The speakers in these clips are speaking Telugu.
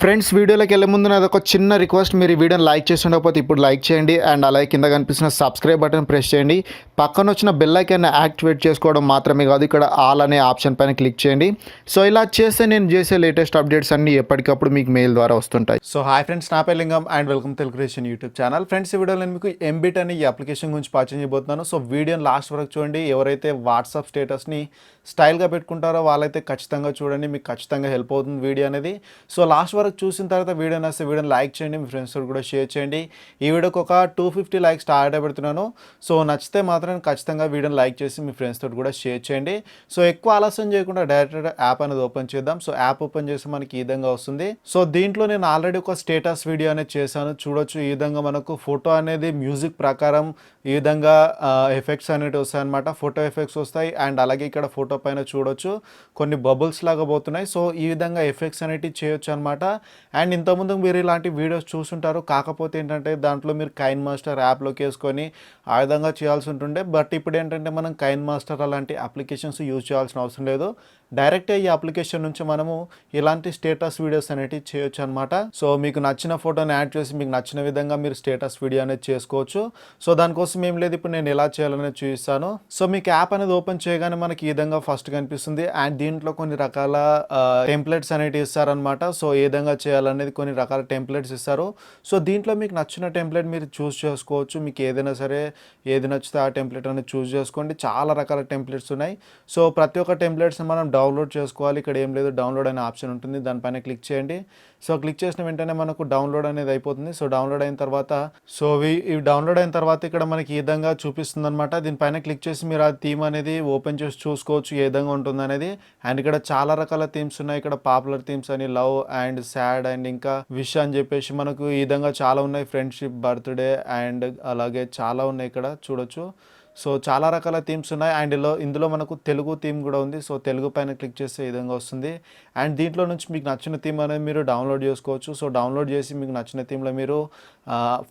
ఫ్రెండ్స్ వీడియోలోకి వెళ్ళే ముందు నాది ఒక చిన్న రిక్వెస్ట్, మీరు ఈ వీడియోని లైక్ చేసి ఉండకపోతే ఇప్పుడు లైక్ చేయండి అండ్ అలాగే కింద కనిపిస్తున్న సబ్స్క్రైబ్ బటన్ ప్రెస్ చేయండి. పక్కన వచ్చిన బెల్ ఐకాన్ యాక్టివేట్ చేసుకోవడం మాత్రమే కాదు, ఇక్కడ ఆల్ అనే ఆప్షన్ పైన క్లిక్ చేయండి. సో ఇలా చేస్తే నేను చేసే లేటెస్ట్ అప్డేట్స్ అన్ని ఎప్పటికప్పుడు మీకు మెయిల్ ద్వారా వస్తుంటాయి. సో హాయ్ ఫ్రెండ్స్, నా పేరు లింగం and welcome Telugu creation YouTube channel. Friends ఈ వీడియోలో నేను మీకు ఎంబిట్ అనే ఈ అప్లికేషన్ గురించి పరిచయం చేయబోతున్నాను. సో వీడియోని లాస్ట్ వరకు చూడండి. ఎవరైతే వాట్సాప్ స్టేటస్ని స్టైల్గా పెట్టుకుంటారో వాళ్ళైతే ఖచ్చితంగా చూడండి, మీకు ఖచ్చితంగా హెల్ప్ అవుతుంది వీడియో అనేది. సో లాస్ట్ వరకు చూసిన తర్వాత వీడియో నచ్చితే వీడియోని లైక్ చేయండి, మీ ఫ్రెండ్స్ కూడా షేర్ చేయండి. ఈ వీడియోకి ఒక 250 లైక్స్ టార్గెట్ పెడుతున్నాను. సో నచ్చితే మాత్రం ఖచ్చితంగా వీడియోని లైక్ చేసి మీ ఫ్రెండ్స్ తోటి కూడా షేర్ చేయండి. సో ఎక్కువ ఆలస్యం చేయకుండా డైరెక్ట్ యాప్ అనేది ఓపెన్ చేద్దాం. సో యాప్ ఓపెన్ చేసి మనకి ఈ విధంగా వస్తుంది. సో దీంట్లో నేను ఆల్రెడీ ఒక స్టేటస్ వీడియో అనేది చేశాను, చూడొచ్చు. ఈ విధంగా మనకు ఫోటో అనేది మ్యూజిక్ ప్రకారం ఈ విధంగా ఎఫెక్ట్స్ అనేవి వస్తాయి అనమాట. ఫోటో ఎఫెక్ట్స్ వస్తాయి అండ్ అలాగే ఇక్కడ ఫోటో పైన చూడొచ్చు కొన్ని బబుల్స్ లాగా పోతున్నాయి. సో ఈ విధంగా ఎఫెక్ట్స్ అనేవి చేయొచ్చు అనమాట. అండ్ ఇంతకుముందు మీరు ఇలాంటి వీడియోస్ చూసుంటారు, కాకపోతే ఏంటంటే దాంట్లో మీరు కైన్ మాస్టర్ యాప్లోకి వేసుకొని ఆ విధంగా చేయాల్సి ఉంటుండే. బట్ ఇప్పుడు ఏంటంటే మనం కైన్ మాస్టర్ అలాంటి అప్లికేషన్స్ యూజ్ చేయాల్సిన అవసరం లేదు. డైరెక్ట్గా ఈ అప్లికేషన్ నుంచి మనము ఇలాంటి స్టేటస్ వీడియోస్ అనేవి చేయొచ్చు అనమాట. సో మీకు నచ్చిన ఫోటోని యాడ్ చేసి మీకు నచ్చిన విధంగా మీరు స్టేటస్ వీడియో అనేది చేసుకోవచ్చు. సో దానికోసం ఏం లేదు, ఇప్పుడు నేను ఎలా చేయాలనేది చూపిస్తాను. సో మీకు యాప్ అనేది ఓపెన్ చేయగానే మనకి ఈ విధంగా ఫస్ట్ కనిపిస్తుంది అండ్ దీంట్లో కొన్ని రకాల టెంప్లెట్స్ అనేవి ఇస్తారనమాట. సో ఏ విధంగా చేయాలనేది కొన్ని రకాల టెంప్లెట్స్ ఇస్తారు. సో దీంట్లో మీకు నచ్చిన టెంప్లెట్ మీరు చూస్ చేసుకోవచ్చు. మీకు ఏదైనా సరే ఏది నచ్చితే ఆ టెంప్లెట్ అనేది చూస్ చేసుకోండి. చాలా రకాల టెంప్లెట్స్ ఉన్నాయి. సో ప్రతి ఒక్క టెంప్లెట్స్ మనం డౌన్లోడ్ చేసుకోవాలి. ఇక్కడ ఏం లేదు, డౌన్లోడ్ అనే ఆప్షన్ ఉంటుంది, దానిపైన క్లిక్ చేయండి. సో క్లిక్ చేసిన వెంటనే మనకు డౌన్లోడ్ అనేది అయిపోతుంది. సో డౌన్లోడ్ అయిన తర్వాత ఇవి డౌన్లోడ్ అయిన తర్వాత ఇక్కడ మనకి ఈ విధంగా చూపిస్తుంది అనమాట. దీనిపైన క్లిక్ చేసి మీరు ఆ థీమ్ అనేది ఓపెన్ చేసి చూసుకోవచ్చు ఏ విధంగా ఉంటుంది అనేది. అండ్ ఇక్కడ చాలా రకాల థీమ్స్ ఉన్నాయి. ఇక్కడ పాపులర్ థీమ్స్ అని లవ్ అండ్ సాడ్ అండ్ ఇంకా విష్ అని చెప్పేసి మనకు ఈ విధంగా చాలా ఉన్నాయి. ఫ్రెండ్షిప్, బర్త్డే అండ్ అలాగే చాలా ఉన్నాయి ఇక్కడ చూడొచ్చు. సో చాలా రకాల థీమ్స్ ఉన్నాయి అండ్ ఇందులో మనకు తెలుగు థీమ్ కూడా ఉంది. సో తెలుగు పైన క్లిక్ చేస్తే ఈ విధంగా వస్తుంది. అండ్ దీంట్లో నుంచి మీకు నచ్చిన థీమ్ అనేది మీరు డౌన్లోడ్ చేసుకోవచ్చు. సో డౌన్లోడ్ చేసి మీకు నచ్చిన థీమ్లో మీరు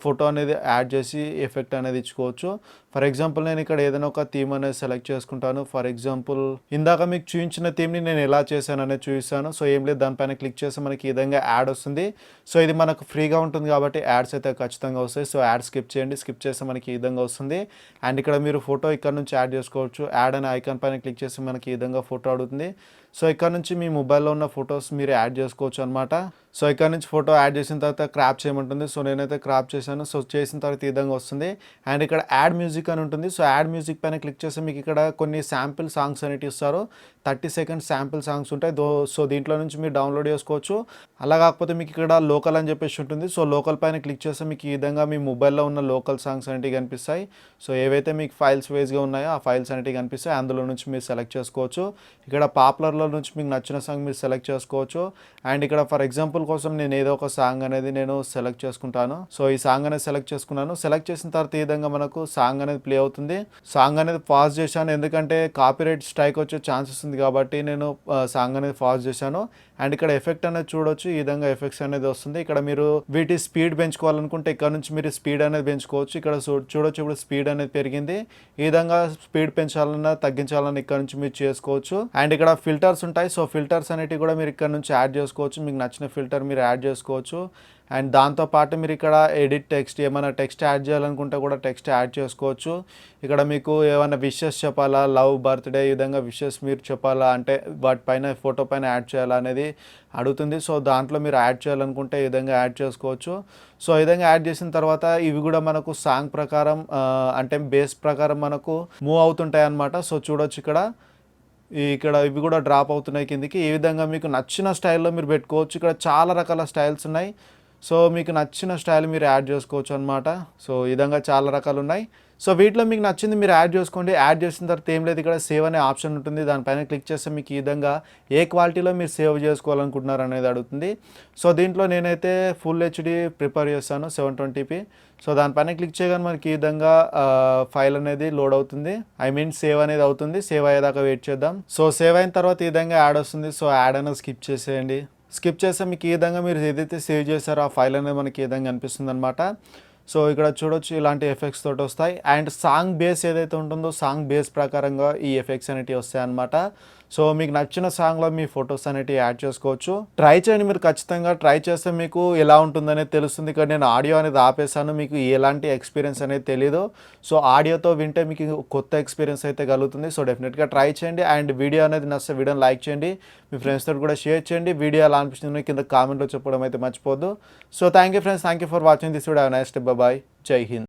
ఫోటో అనేది యాడ్ చేసి ఎఫెక్ట్ అనేది ఇచ్చుకోవచ్చు. ఫర్ ఎగ్జాంపుల్ నేను ఇక్కడ ఏదైనా ఒక థీమ్ అనేది సెలెక్ట్ చేసుకుంటాను. ఫర్ ఎగ్జాంపుల్ ఇందాక మీకు చూపించిన థీమ్ని నేను ఎలా చేశాను అనేది చూపిస్తాను. సో ఏం లేదు, దానిపైన క్లిక్ చేస్తే మనకి ఈ విధంగా యాడ్ వస్తుంది. సో ఇది మనకు ఫ్రీగా ఉంటుంది కాబట్టి యాడ్స్ అయితే ఖచ్చితంగా వస్తాయి. సో యాడ్ స్కిప్ చేయండి, స్కిప్ చేస్తే మనకి ఈ విధంగా వస్తుంది. అండ్ ఇక్కడ మీరు ఫోటో ఇక్కడ నుంచి యాడ్ చేసుకోవచ్చు. యాడ్ అనే ఐకాన్ పైన క్లిక్ చేసి మనకి ఈ విధంగా ఫోటో అడుగుతుంది. సో ఇక్కడ నుంచి మీ మొబైల్లో ఉన్న ఫొటోస్ మీరు యాడ్ చేసుకోవచ్చు అనమాట. సో ఇక్కడ నుంచి ఫోటో యాడ్ చేసిన తర్వాత క్రాప్ చేయమంటుంది. సో నేనైతే క్రాప్ చేశాను. సో చేసిన తర్వాత ఈ విధంగా వస్తుంది. అండ్ ఇక్కడ యాడ్ మ్యూజిక్ అని ఉంటుంది. సో యాడ్ మ్యూజిక్ పైన క్లిక్ చేస్తే మీకు ఇక్కడ కొన్ని శాంపిల్ సాంగ్స్ అనేవి ఇస్తారు. 30 సెకండ్స్ శాంపిల్ సాంగ్స్ ఉంటాయి. సో దీంట్లో నుంచి మీరు డౌన్లోడ్ చేసుకోవచ్చు. అలా కాకపోతే మీకు ఇక్కడ లోకల్ అని చెప్పేసి ఉంటుంది. సో లోకల్ పైన క్లిక్ చేస్తే మీకు ఈ విధంగా మీ మొబైల్లో ఉన్న లోకల్ సాంగ్స్ అనేవి కనిపిస్తాయి. సో ఏవైతే మీకు ఫైల్స్ వైజ్గా ఉన్నాయో ఆ ఫైల్స్ అనేవి కనిపిస్తాయి. అందులో నుంచి మీరు సెలెక్ట్ చేసుకోవచ్చు. ఇక్కడ పాపులర్లో నుంచి మీకు నచ్చిన సాంగ్ మీరు సెలెక్ట్ చేసుకోవచ్చు. అండ్ ఇక్కడ ఫర్ ఎగ్జాంపుల్ కోసం నేను ఏదో ఒక సాంగ్ అనేది నేను సెలెక్ట్ చేసుకుంటాను. సో ఈ సాంగ్ అనేది సెలెక్ట్ చేసుకున్నాను. సెలెక్ట్ చేసిన తర్వాత ఈ విధంగా మనకు సాంగ్ అనేది ప్లే అవుతుంది. సాంగ్ అనేది పాజ్ చేశాను, ఎందుకంటే కాపీరైట్ స్ట్రైక్ వచ్చే ఛాన్సెస్ ఉంది కాబట్టి నేను సాంగ్ అనేది పాజ్ చేశాను. అండ్ ఇక్కడ ఎఫెక్ట్ అనేది చూడొచ్చు, ఈ విధంగా ఎఫెక్ట్స్ అనేది వస్తుంది. ఇక్కడ మీరు వీటి స్పీడ్ పెంచుకోవాలనుకుంటే ఇక్కడ నుంచి మీరు స్పీడ్ అనేది పెంచుకోవచ్చు. ఇక్కడ చూడొచ్చు, ఇప్పుడు స్పీడ్ అనేది పెరిగింది. ఈ విధంగా స్పీడ్ పెంచాలన్నా తగ్గించాలన్నా ఇక్కడ నుంచి మీరు చేసుకోవచ్చు. అండ్ ఇక్కడ ఫిల్టర్స్ ఉంటాయి. సో ఫిల్టర్స్ అనేటివి కూడా మీరు ఇక్కడ నుంచి యాడ్ చేసుకోవచ్చు. మీకు నచ్చిన ఫిల్టర్ మీరు యాడ్ చేసుకోవచ్చు. అండ్ దాంతోపాటు మీరు ఇక్కడ ఎడిట్ టెక్స్ట్, ఏమైనా టెక్స్ట్ యాడ్ చేయాలనుకుంటే కూడా టెక్స్ట్ యాడ్ చేసుకోవచ్చు. ఇక్కడ మీకు ఏమైనా విషెస్ చెప్పాలా, లవ్, బర్త్డే ఈ విధంగా విషెస్ మీరు చెప్పాలా అంటే వాటిపైన ఫోటో పైన యాడ్ చేయాలా అనేది అడుగుతుంది. సో దాంట్లో మీరు యాడ్ చేయాలనుకుంటే ఈ విధంగా యాడ్ చేసుకోవచ్చు. సో ఈ విధంగా యాడ్ చేసిన తర్వాత ఇవి కూడా మనకు సాంగ్ ప్రకారం అంటే బేస్ ప్రకారం మనకు మూవ్ అవుతుంటాయి అన్నమాట. సో చూడొచ్చు ఇక్కడ ఇవి కూడా డ్రాప్ అవుతున్నాయి కిందికి. ఈ విధంగా మీకు నచ్చిన స్టైల్లో మీరు పెట్టుకోవచ్చు. ఇక్కడ చాలా రకాల స్టైల్స్ ఉన్నాయి. సో మీకు నచ్చిన స్టైల్ మీరు యాడ్ చేసుకోవచ్చు అనమాట. సో ఈ విధంగా చాలా రకాలు ఉన్నాయి. సో వీటిలో మీకు నచ్చింది మీరు యాడ్ చేసుకోండి. యాడ్ చేసిన తర్వాత ఏం లేదు, ఇక్కడ సేవ్ అనే ఆప్షన్ ఉంటుంది. దానిపైన క్లిక్ చేస్తే మీకు ఈ విధంగా ఏ క్వాలిటీలో మీరు సేవ్ చేసుకోవాలనుకుంటున్నారు అనేది అడుగుతుంది. సో దీంట్లో నేనైతే ఫుల్ హెచ్డి ప్రిపేర్ చేస్తాను, 720p. సో దానిపైన క్లిక్ చేయగానే మనకి ఈ విధంగా ఫైల్ అనేది లోడ్ అవుతుంది, సేవ్ అనేది అవుతుంది. సేవ్ అయ్యేదాకా వెయిట్ చేద్దాం. సో సేవ్ అయిన తర్వాత ఈ విధంగా యాడ్ వస్తుంది. సో యాడ్ అనేది స్కిప్ చేసేయండి. స్కిప్ చేస్తే మీకు ఈ విధంగా మీరు ఏదైతే సేవ్ చేశారో ఆ ఫైల్ అనేది మనకి ఈ విధంగా అనిపిస్తుంది అనమాట. సో ఇక్కడ చూడొచ్చు ఇలాంటి ఎఫెక్ట్స్ తోటి వస్తాయి. అండ్ సాంగ్ బేస్ ఏదైతే ఉంటుందో సాంగ్ బేస్ ప్రకారంగా ఈ ఎఫెక్ట్స్ అనేటివి వస్తాయి అన్నమాట. సో మీకు నచ్చిన సాంగ్లో మీ ఫొటోస్ అనేవి యాడ్ చేసుకోవచ్చు. ట్రై చేయండి, మీరు ఖచ్చితంగా ట్రై చేస్తే మీకు ఎలా ఉంటుందనేది తెలుస్తుంది. ఇక్కడ నేను ఆడియో అనేది ఆపేసాను, మీకు ఎలాంటి ఎక్స్పీరియన్స్ అనేది తెలీదు. సో ఆడియోతో వింటే మీకు కొత్త ఎక్స్పీరియన్స్ అయితే కలుగుతుంది. సో డెఫినెట్గా ట్రై చేయండి. అండ్ వీడియో అనేది నచ్చితే వీడియోని లైక్ చేయండి, మీ ఫ్రెండ్స్తో కూడా షేర్ చేయండి. వీడియో ఎలా అనిపిస్తుంది కింద కామెంట్లో చెప్పడం అయితే మర్చిపోద్దు. So thank you friends, thank you for watching this video. Nice day, bye, Jai Hind.